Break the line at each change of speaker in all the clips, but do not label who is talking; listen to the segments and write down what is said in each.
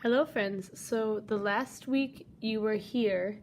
Hello friends, so the last week you were here,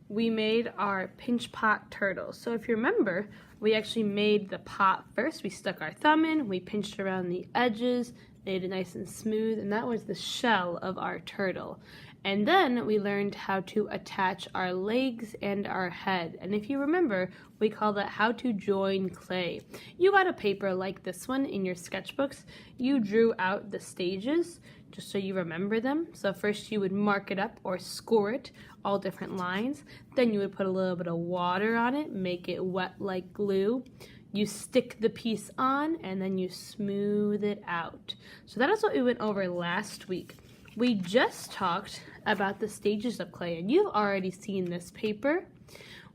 we made our pinch pot turtle. So if you remember, we actually made the pot first. We stuck our thumb in, we pinched around the edges, made it nice and smooth, and that was the shell of our turtle. And then we learned how to attach our legs and our head. And if you remember, we call that how to join clay. You got a paper like this one in your sketchbooks. You drew out the stages just so you remember them. So first you would mark it up or score it, all different lines. Then you would put a little bit of water on it, make it wet like glue. You stick the piece on and then you smooth it out. So that is what we went over last week. We just talked about the stages of clay, and you've already seen this paper.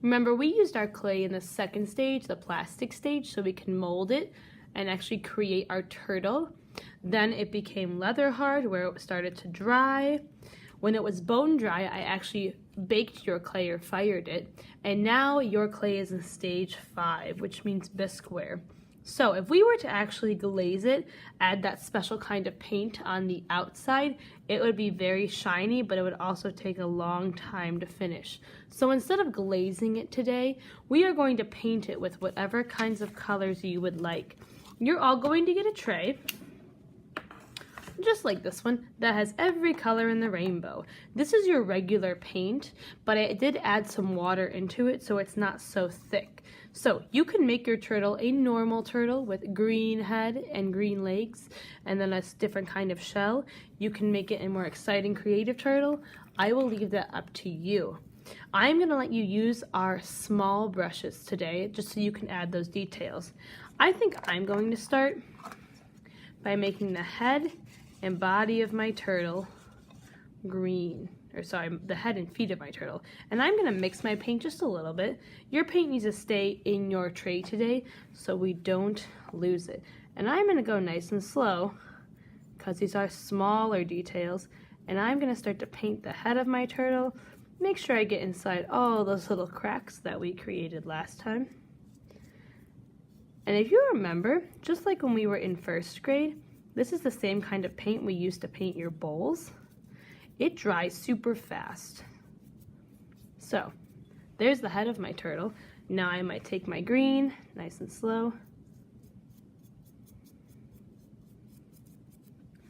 Remember, we used our clay in the second stage, the plastic stage, so we can mold it and actually create our turtle. Then it became leather hard, where it started to dry. When it was bone dry, I actually baked your clay or fired it, and now your clay is in stage 5, which means bisqueware. So if we were to actually glaze it, add that special kind of paint on the outside, it would be very shiny, but it would also take a long time to finish. So instead of glazing it today, we are going to paint it with whatever kinds of colors you would like. You're all going to get a tray, just like this one, that has every color in the rainbow. This is your regular paint, but I did add some water into it so it's not so thick. So you can make your turtle a normal turtle with green head and green legs and then a different kind of shell. You can make it a more exciting, creative turtle. I will leave that up to you. I'm going to let you use our small brushes today just so you can add those details. I think I'm going to start by making the head and body of my turtle green. The head and feet of my turtle. And I'm gonna mix my paint just a little bit. Your paint needs to stay in your tray today so we don't lose it. And I'm gonna go nice and slow because these are smaller details. And I'm gonna start to paint the head of my turtle. Make sure I get inside all those little cracks that we created last time. And if you remember, just like when we were in first grade, this is the same kind of paint we used to paint your bowls. It dries super fast. So, there's the head of my turtle. Now I might take my green, nice and slow.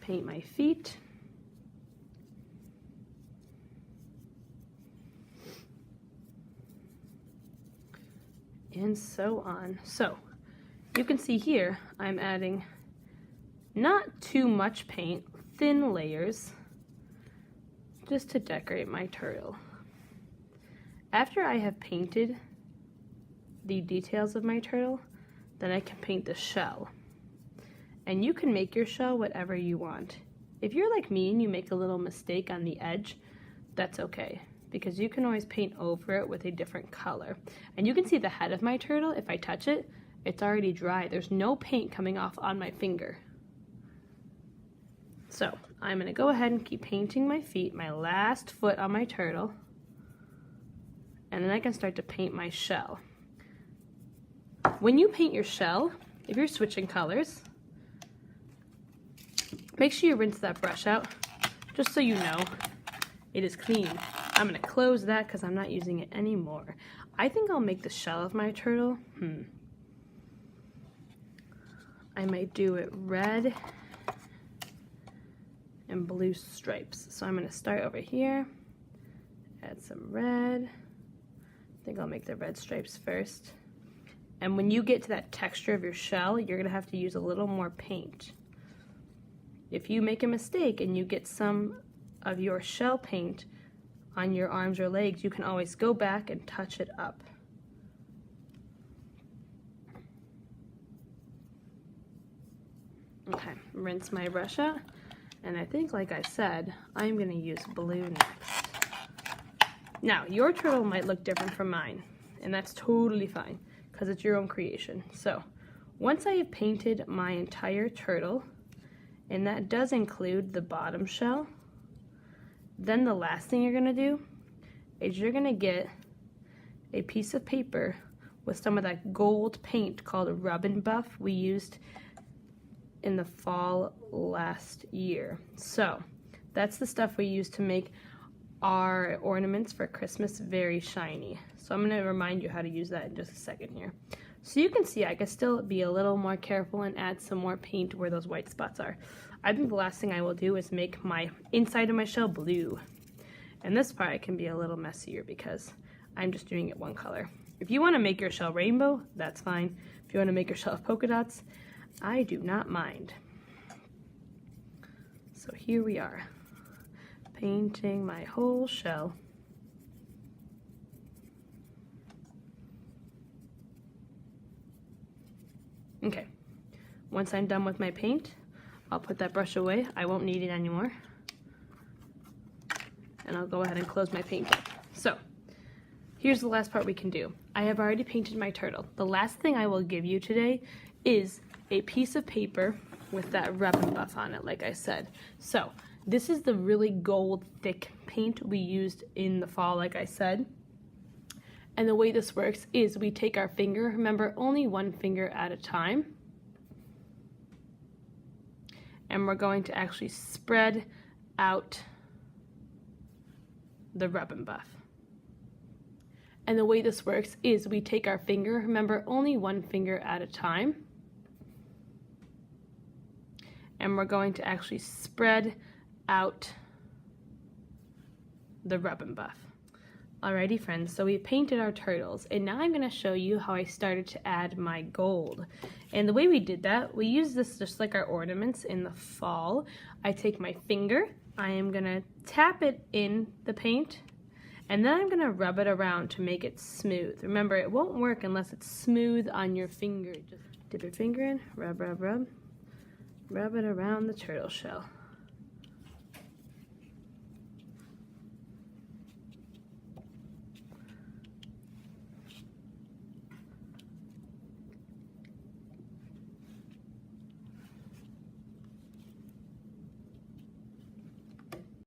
Paint my feet. And so on. So, you can see here, I'm adding not too much paint, thin layers, just to decorate my turtle. After I have painted the details of my turtle, then I can paint the shell. And you can make your shell whatever you want. If you're like me and you make a little mistake on the edge, that's okay, because you can always paint over it with a different color. And you can see the head of my turtle, if I touch it, it's already dry. There's no paint coming off on my finger. So I'm going to go ahead and keep painting my feet, my last foot on my turtle, and then I can start to paint my shell. When you paint your shell, if you're switching colors, make sure you rinse that brush out, just so you know it is clean. I'm going to close that because I'm not using it anymore. I think I'll make the shell of my turtle, I might do it red and blue stripes. So I'm going to start over here, add some red. I think I'll make the red stripes first. And when you get to that texture of your shell, you're going to have to use a little more paint. If you make a mistake and you get some of your shell paint on your arms or legs, you can always go back and touch it up. Okay, rinse my brush out. And I think, like I said, I'm going to use blue next. Now, your turtle might look different from mine, and that's totally fine, because it's your own creation. So, once I have painted my entire turtle, and that does include the bottom shell, then the last thing you're going to do is you're going to get a piece of paper with some of that gold paint called Rub and Buff we used in the fall last year. So That's the stuff we use to make our ornaments for Christmas very shiny. So I'm going to remind you how to use that in just a second here. So you can see I can still be a little more careful and add some more paint where those white spots are. I think the last thing I will do is make my inside of my shell blue. And this part can be a little messier because I'm just doing it one color. If you want to make your shell rainbow, that's fine. If you want to make your shell of polka dots, I do not mind. So here we are, painting my whole shell. Okay, once I'm done with my paint, I'll put that brush away. I won't need it anymore. And I'll go ahead and close my paint up. So, here's the last part we can do. I have already painted my turtle. The last thing I will give you today is a piece of paper with that rub and buff on it, like I said. So, this is the really gold thick paint we used in the fall, like I said. And the way this works is we take our finger, remember only one finger at a time, and we're going to actually spread out the rub and buff. And the way this works is we take our finger, remember only one finger at a time, and we're going to actually spread out the rub and buff. Alrighty friends, so we painted our turtles, and now I'm going to show you how I started to add my gold. And the way we did that, we use this just like our ornaments in the fall. I take my finger, I am going to tap it in the paint, and then I'm going to rub it around to make it smooth. Remember, it won't work unless it's smooth on your finger. Just dip your finger in, rub, rub, rub. Rub it around the turtle shell.